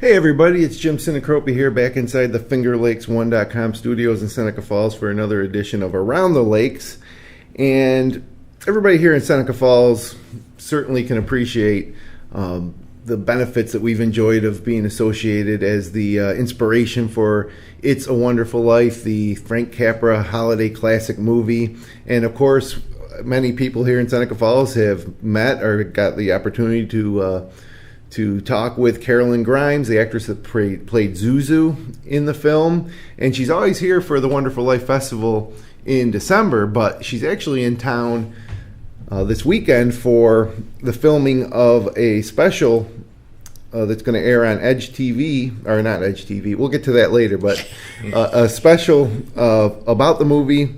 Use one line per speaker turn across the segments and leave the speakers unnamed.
Hey everybody, it's Jim Sinacropi here back inside the FingerLakes1.com studios in Seneca Falls for another edition of Around the Lakes. And everybody here in Seneca Falls certainly can appreciate the benefits that we've enjoyed of being associated as the inspiration for It's a Wonderful Life, the Frank Capra holiday classic movie. And of course, many people here in Seneca Falls have met or got the opportunity to talk with Karolyn Grimes, the actress that played Zuzu in the film. And she's always here for the Wonderful Life Festival in December, but she's actually in town this weekend for the filming of a special that's going to air on Edge TV, or not Edge TV, we'll get to that later, but a special about the movie.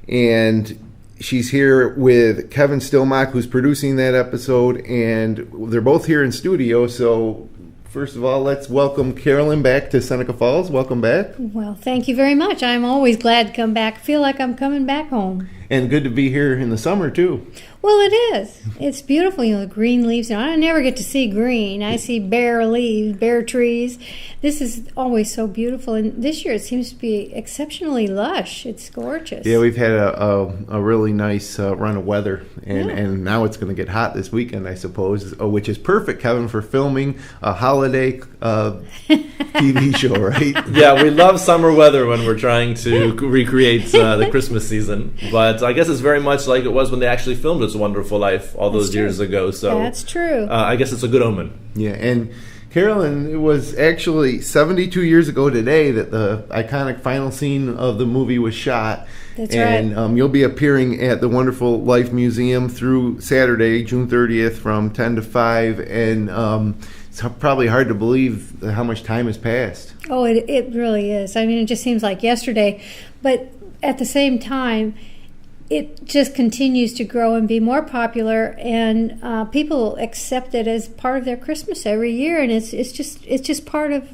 And she's here with Kevin Stillmock, who's producing that episode, and they're both here in studio. So first of all, let's welcome Karolyn back to Seneca Falls. Welcome back.
Well, thank you very much. I'm always glad to come back. I feel like I'm coming back home.
And good to be here in the summer, too.
Well, it is. It's beautiful. The green leaves. I never get to see green. I see bare leaves, bare trees. This is always so beautiful. And this year it seems to be exceptionally lush. It's gorgeous.
Yeah, we've had a really nice run of weather. And now it's going to get hot this weekend, I suppose, which is perfect, Kevin, for filming a holiday TV show, right?
Yeah, we love summer weather when we're trying to recreate the Christmas season. But I guess it's very much like it was when they actually filmed It's a Wonderful Life all those years ago. So
that's true.
I guess it's a good omen.
Yeah, and Karolyn, it was actually 72 years ago today that the iconic final scene of the movie was shot.
That's right.
And you'll be appearing at the Wonderful Life Museum through Saturday, June 30th from 10 to 5. And it's probably hard to believe how much time has passed.
Oh, it really is. I mean, it just seems like yesterday. But at the same time, it just continues to grow and be more popular, and people accept it as part of their Christmas every year, and it's just part of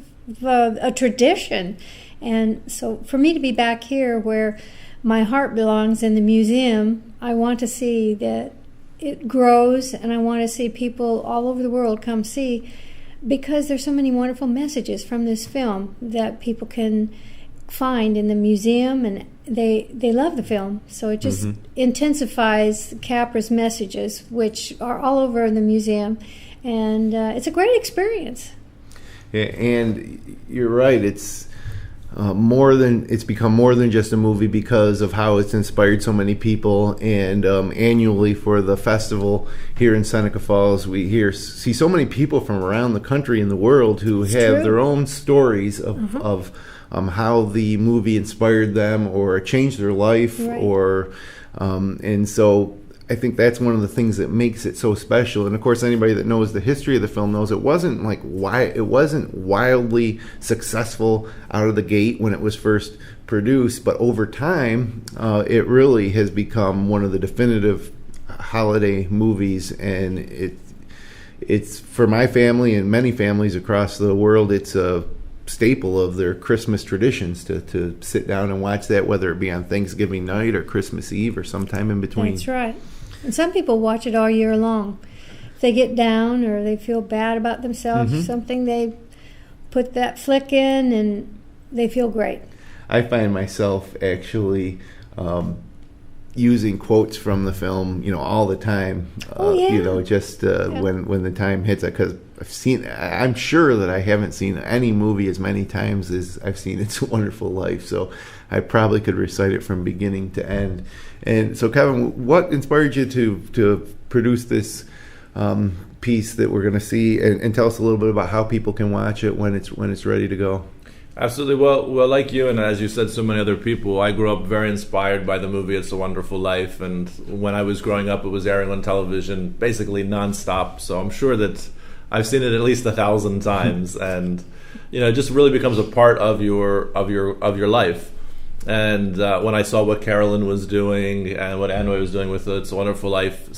a tradition. And so, for me to be back here, where my heart belongs in the museum, I want to see that it grows, and I want to see people all over the world come see, because there's so many wonderful messages from this film that people can find in the museum, and they love the film, so it just intensifies Capra's messages, which are all over the museum, and it's a great experience.
Yeah, and you're right, it's become more than just a movie because of how it's inspired so many people. And annually for the festival here in Seneca Falls, we see so many people from around the country and the world who have their own stories of how the movie inspired them or changed their life, right. And so I think that's one of the things that makes it so special. And of course, anybody that knows the history of the film knows it wasn't wildly successful out of the gate when it was first produced, but over time, it really has become one of the definitive holiday movies, and it's for my family and many families across the world, it's a staple of their Christmas traditions to sit down and watch that, whether it be on Thanksgiving night or Christmas Eve or sometime in between.
That's right. And some people watch it all year long. If they get down or they feel bad about themselves, something, they put that flick in and they feel great.
I find myself actually using quotes from the film, all the time. When the time hits it, because I'm sure that I haven't seen any movie as many times as I've seen It's a Wonderful Life, so I probably could recite it from beginning to end. And so, Kevin, what inspired you to produce this piece that we're going to see, and tell us a little bit about how people can watch it when it's ready to go?
Absolutely. Well, like you, and as you said, so many other people, I grew up very inspired by the movie It's a Wonderful Life, and when I was growing up, it was airing on television basically nonstop. So I'm sure that I've seen it at least 1,000 times, and it just really becomes a part of your life. And when I saw what Karolyn was doing and what Anway was doing with the It's a Wonderful Life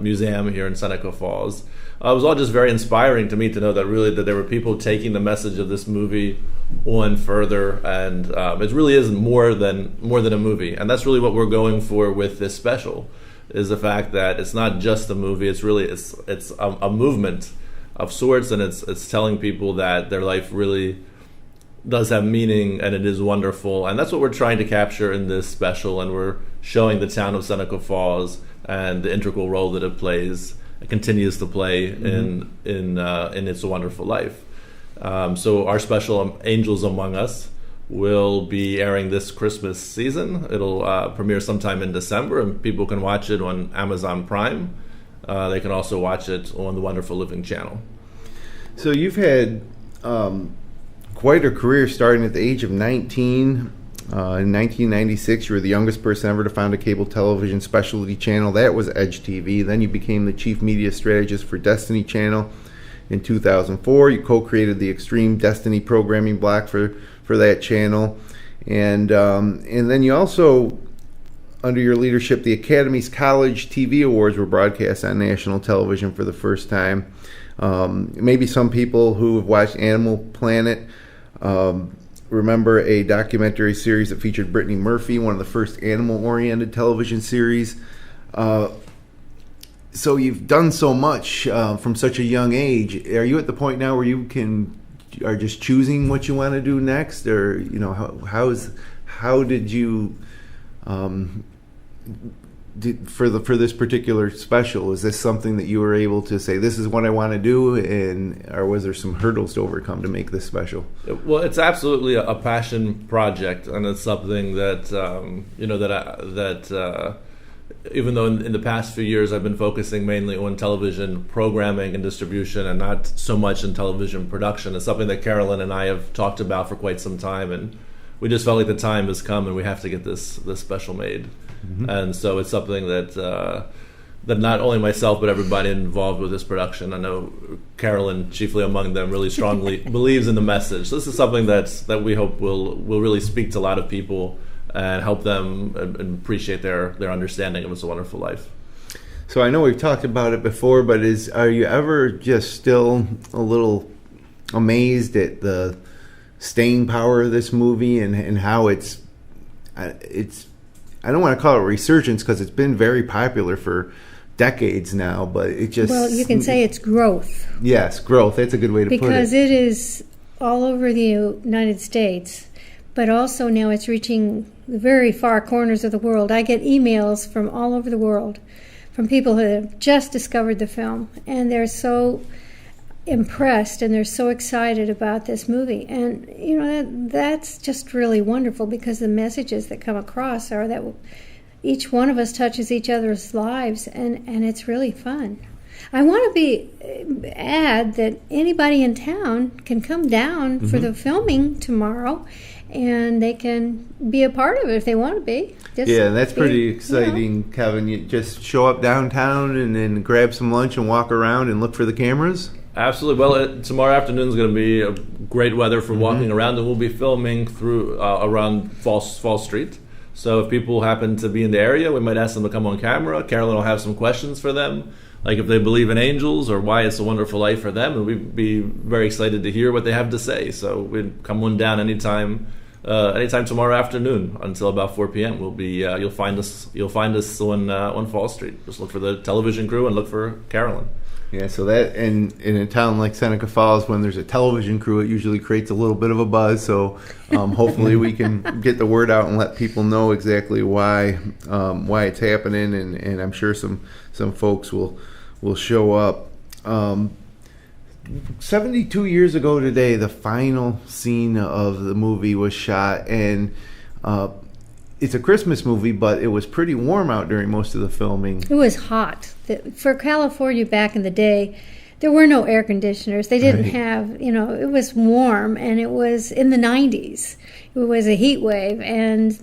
museum here in Seneca Falls, it was all just very inspiring to me to know that there were people taking the message of this movie on further, and it really is more than a movie, and that's really what we're going for with this special, is the fact that it's not just a movie. It's really it's a movement of sorts, and it's telling people that their life really does have meaning and it is wonderful, and that's what we're trying to capture in this special. And we're showing the town of Seneca Falls and the integral role that it plays, it continues to play in It's a Wonderful Life. So our special, Angels Among Us, will be airing this Christmas season. It'll premiere sometime in December, and people can watch it on Amazon Prime. They can also watch it on the Wonderful Living channel.
So you've had quite a career, starting at the age of 19. In 1996, you were the youngest person ever to found a cable television specialty channel. That was Edge TV. Then you became the chief media strategist for Destiny Channel. In 2004, you co-created the Extreme Destiny programming block for that channel. And then you also, under your leadership, the Academy's College TV Awards were broadcast on national television for the first time. Maybe some people who have watched Animal Planet remember a documentary series that featured Brittany Murphy, one of the first animal-oriented television series. So you've done so much from such a young age. Are you at the point now where you are just choosing what you want to do next, or how did you for this particular special? Is this something that you were able to say, this is what I want to do, or was there some hurdles to overcome to make this special?
Well, it's absolutely a passion project, and it's something that even though in the past few years I've been focusing mainly on television programming and distribution and not so much in television production, it's something that Karolyn and I have talked about for quite some time, and we just felt like the time has come and we have to get this special made. Mm-hmm. And so it's something that not only myself but everybody involved with this production, I know Karolyn chiefly among them, really strongly believes in the message. So this is something that we hope will really speak to a lot of people and help them and appreciate their understanding of It's a Wonderful Life.
So I know we've talked about it before, but are you ever just still a little amazed at the staying power of this movie and how it's I don't want to call it a resurgence because it's been very popular for decades now, but it just...
Well, you can say it's growth.
Yes, growth. That's a good way to put it.
Because it is all over the United States, but also now it's reaching the very far corners of the world. I get emails from all over the world from people who have just discovered the film, and they're so impressed and they're so excited about this movie. And that's just really wonderful, because the messages that come across are that each one of us touches each other's lives, and it's really fun. I want to add that anybody in town can come down for the filming tomorrow, and they can be a part of it if they want to be.
That's pretty exciting, Kevin. You just show up downtown and then grab some lunch and walk around and look for the cameras?
Absolutely. Well, tomorrow afternoon is going to be great weather for walking around, and we'll be filming through around Fall Street. So if people happen to be in the area, we might ask them to come on camera. Karolyn will have some questions for them, like if they believe in angels or why it's a wonderful life for them, and we'd be very excited to hear what they have to say. So we'd come on down anytime tomorrow afternoon until about 4 p.m. We'll be you'll find us on Fall Street. Just look for the television crew and look for Karolyn.
Yeah, so that in a town like Seneca Falls, when there's a television crew, it usually creates a little bit of a buzz. So hopefully we can get the word out and let people know exactly why it's happening, and I'm sure some folks will show up. 72 years ago today, the final scene of the movie was shot, and it's a Christmas movie, but it was pretty warm out during most of the filming.
It was hot. For California back in the day, there were no air conditioners. They didn't have, it was warm, and it was in the 90s. It was a heat wave, and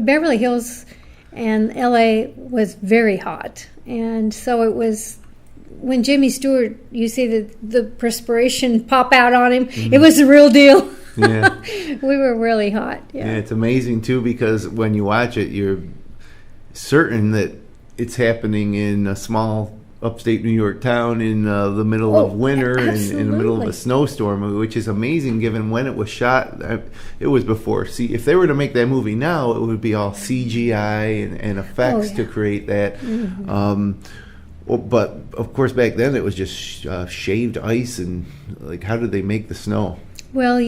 Beverly Hills and LA was very hot. And so it was, when Jimmy Stewart, you see the perspiration pop out on him, it was the real deal. Yeah. We were really hot. Yeah,
it's amazing too, because when you watch it, you're certain that it's happening in a small upstate New York town in the middle of winter and in the middle of a snowstorm, which is amazing given when it was shot. It was before. See, if they were to make that movie now, it would be all CGI and effects to create that. Well, but of course, back then it was just shaved ice, and like, how did they make the snow?
Well,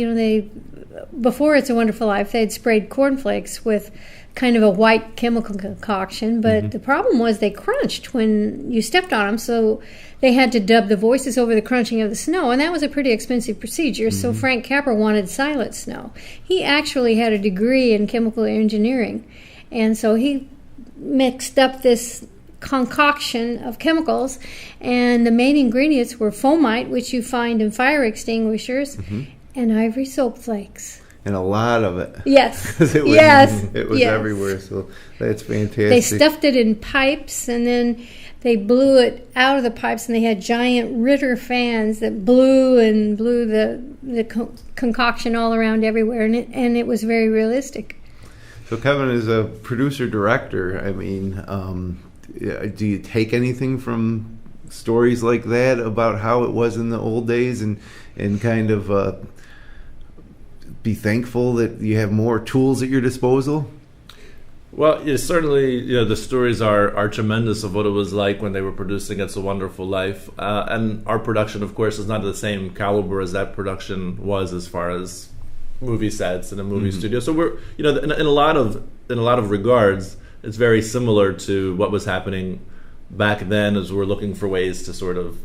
before It's a Wonderful Life, they'd sprayed cornflakes with kind of a white chemical concoction, but the problem was they crunched when you stepped on them, so they had to dub the voices over the crunching of the snow, and that was a pretty expensive procedure, so Frank Capra wanted silent snow. He actually had a degree in chemical engineering, and so he mixed up this concoction of chemicals, and the main ingredients were fomite, which you find in fire extinguishers, and ivory soap flakes.
And a lot of it.
Yes.
It was everywhere, so that's fantastic.
They stuffed it in pipes, and then they blew it out of the pipes, and they had giant Ritter fans that blew the concoction all around everywhere, and it was very realistic.
So Kevin is a producer-director. I mean, do you take anything from stories like that about how it was in the old days, and kind of be thankful that you have more tools at your disposal?
Well, certainly, the stories are tremendous of what it was like when they were producing It's a Wonderful Life, and our production, of course, is not the same caliber as that production was as far as movie sets and a movie studio. So we're, in a lot of regards, it's very similar to what was happening back then, as we're looking for ways to sort of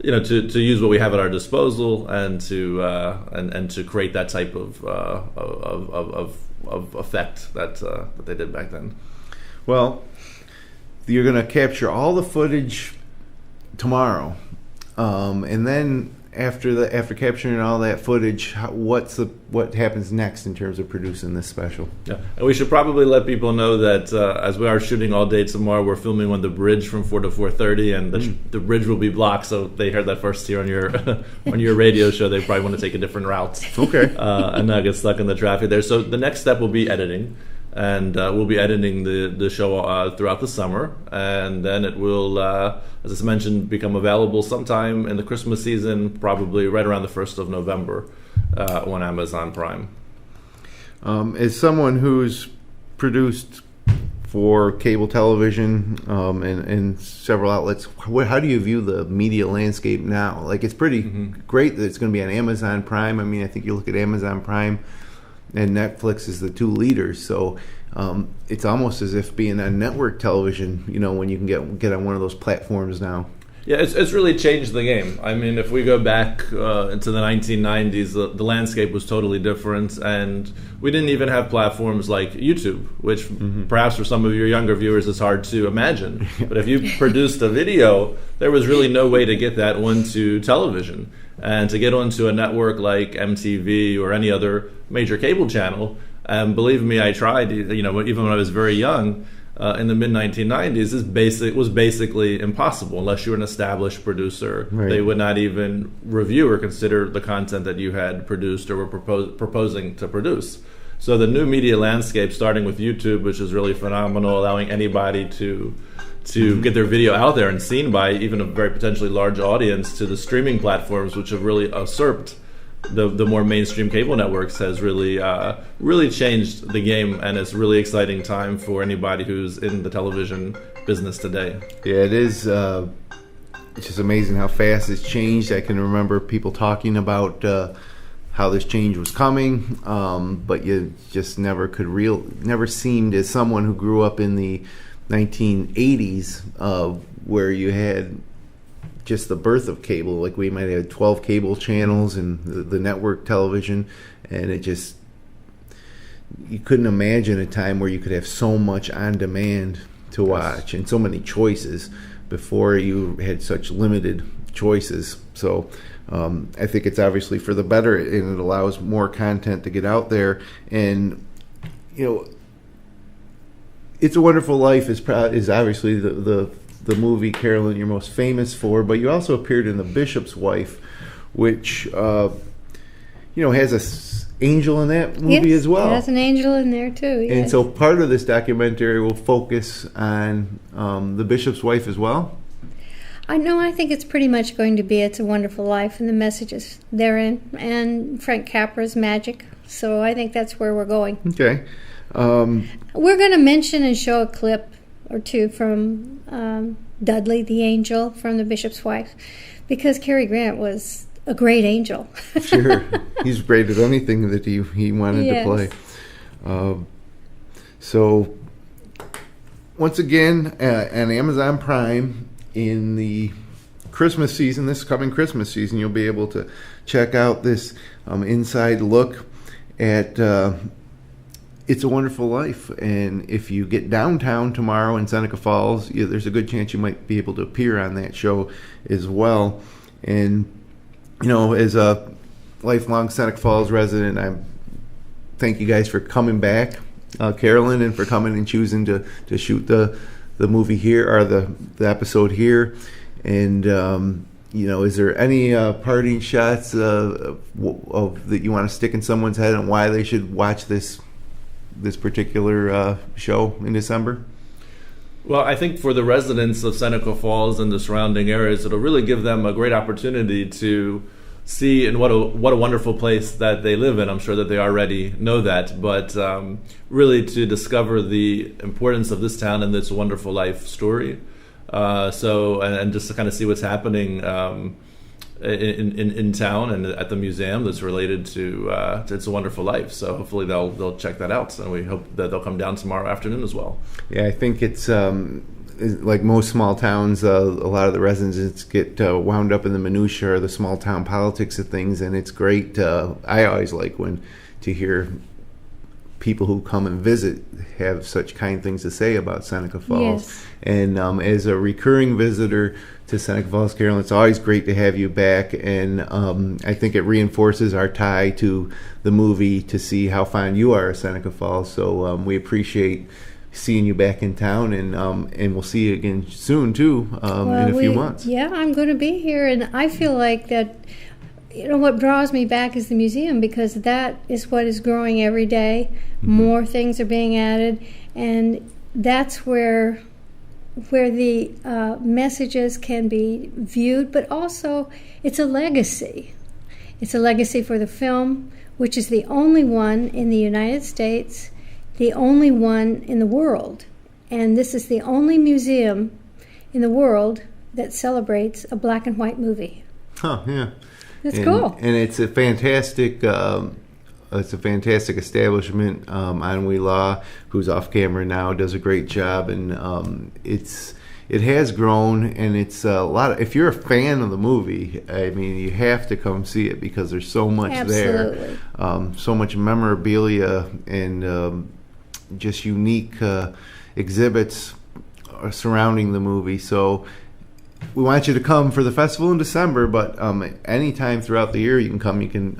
to use what we have at our disposal and to create that type of effect that they did back then.
Well, you're going to capture all the footage tomorrow, and then after capturing all that footage, what happens next in terms of producing this special?
Yeah, and we should probably let people know that as we are shooting all day tomorrow, we're filming on the bridge from 4 to 4:30, and the bridge will be blocked. So they heard that first here on your radio show. They probably want to take a different route.
Okay, and
not get stuck in the traffic there. So the next step will be editing. And we'll be editing the show throughout the summer, and then it will, as I mentioned, become available sometime in the Christmas season, probably right around the 1st of November on Amazon Prime.
As someone who's produced for cable television and several outlets, how do you view the media landscape now? Like, it's pretty great that it's going to be on Amazon Prime. I mean, I think you look at Amazon Prime and Netflix is the two leaders, so it's almost as if being on network television, when you can get on one of those platforms now.
Yeah, it's really changed the game. I mean, if we go back into the 1990s, the landscape was totally different, and we didn't even have platforms like YouTube, which perhaps for some of your younger viewers is hard to imagine. But if you produced a video, there was really no way to get that onto television. And to get onto a network like MTV or any other major cable channel, and believe me, I tried, even when I was very young, in the mid-1990s, it was basically impossible unless you were an established producer. Right. They would not even review or consider the content that you had produced or were proposing to produce. So the new media landscape, starting with YouTube, which is really phenomenal, allowing anybody to get their video out there and seen by even a very potentially large audience, to the streaming platforms, which have really usurped the more mainstream cable networks, has really changed the game, and it's a really exciting time for anybody who's in the television business today. Yeah,
it is. It's just amazing how fast it's changed. I can remember people talking about how this change was coming, but you just never seemed, as someone who grew up in the 1980s, where you had just the birth of cable. Like, we might have 12 cable channels and the network television, and you couldn't imagine a time where you could have so much on demand to watch and so many choices. Before, you had such limited choices. So I think it's obviously for the better, and it allows more content to get out there. And It's a Wonderful Life is obviously the movie, Karolyn, you're most famous for, but you also appeared in The Bishop's Wife, which has a angel in that movie as well.
There's an angel in there too. Yes.
And so part of this documentary will focus on The Bishop's Wife as well.
I think it's pretty much going to be It's a Wonderful Life and the messages therein, and Frank Capra's magic. So I think that's where we're going.
Okay.
We're going to mention and show a clip or two from Dudley the Angel from The Bishop's Wife, because Cary Grant was a great angel.
Sure. He's great at anything that he wanted to play. So, once again, on Amazon Prime, in the Christmas season, this coming Christmas season, you'll be able to check out this inside look at It's a Wonderful Life. And if you get downtown tomorrow in Seneca Falls, there's a good chance you might be able to appear on that show as well. And, as a lifelong Seneca Falls resident, I thank you guys for coming back, Karolyn, and for coming and choosing to shoot the movie here, or the episode here. And is there any parting shots of that you want to stick in someone's head on why they should watch this particular show in December?
Well, I think for the residents of Seneca Falls and the surrounding areas, it'll really give them a great opportunity to see and what a wonderful place that they live in. I'm sure that they already know that, but really to discover the importance of this town and this wonderful life story. And just to kind of see what's happening in town and at the museum that's related to It's a Wonderful Life. So hopefully they'll check that out, and we hope that they'll come down tomorrow afternoon as well. Yeah,
I think it's like most small towns, a lot of the residents get wound up in the minutiae or the small town politics of things, and it's great. I always like to hear people who come and visit have such kind things to say about Seneca Falls.
Yes.
And as a recurring visitor to Seneca Falls, Karolyn, it's always great to have you back. And I think it reinforces our tie to the movie to see how fond you are of Seneca Falls. So we appreciate seeing you back in town, and we'll see you again soon too, in a few months.
Yeah, I'm going to be here, and I feel like that. What draws me back is the museum, because that is what is growing every day. Mm-hmm. More things are being added, and that's where the messages can be viewed, but also it's a legacy. It's a legacy for the film, which is the only one in the United States, the only one in the world. And this is the only museum in the world that celebrates a black and white movie.
Huh, yeah.
It's cool.
And it's a fantastic establishment. Anwi Law, who's off camera now, does a great job, and it has grown, and it's a lot. If you're a fan of the movie, I mean, you have to come see it, because there's so much
Absolutely.
there, so much memorabilia and just unique exhibits surrounding the movie. So we want you to come for the festival in December, but any time throughout the year you can come. You can.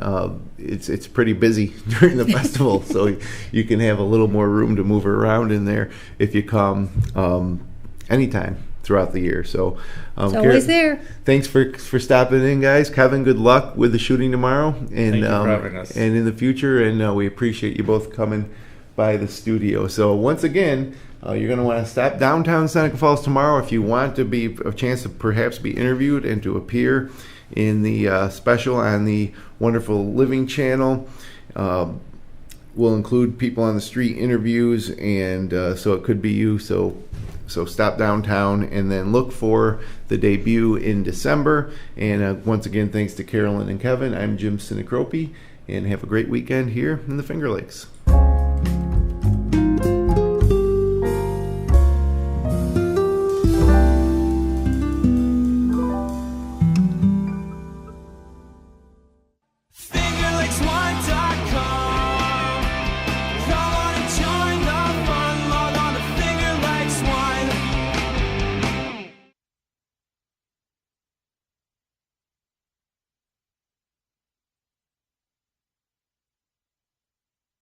It's pretty busy during the festival, so you can have a little more room to move around in there if you come anytime throughout the year. So
it's always there.
Thanks for stopping in, guys. Kevin, good luck with the shooting tomorrow, and
thank you for having us.
And in the future. And we appreciate you both coming by the studio. So once again, you're going to want to stop downtown Seneca Falls tomorrow if you want to be a chance to perhaps be interviewed and to appear in the special on the Wonderful Living channel. We'll include people on the street interviews, and so it could be you. So stop downtown and then look for the debut in December. And once again, thanks to Karolyn and Kevin. I'm Jim Sinacropi, and have a great weekend here in the Finger Lakes.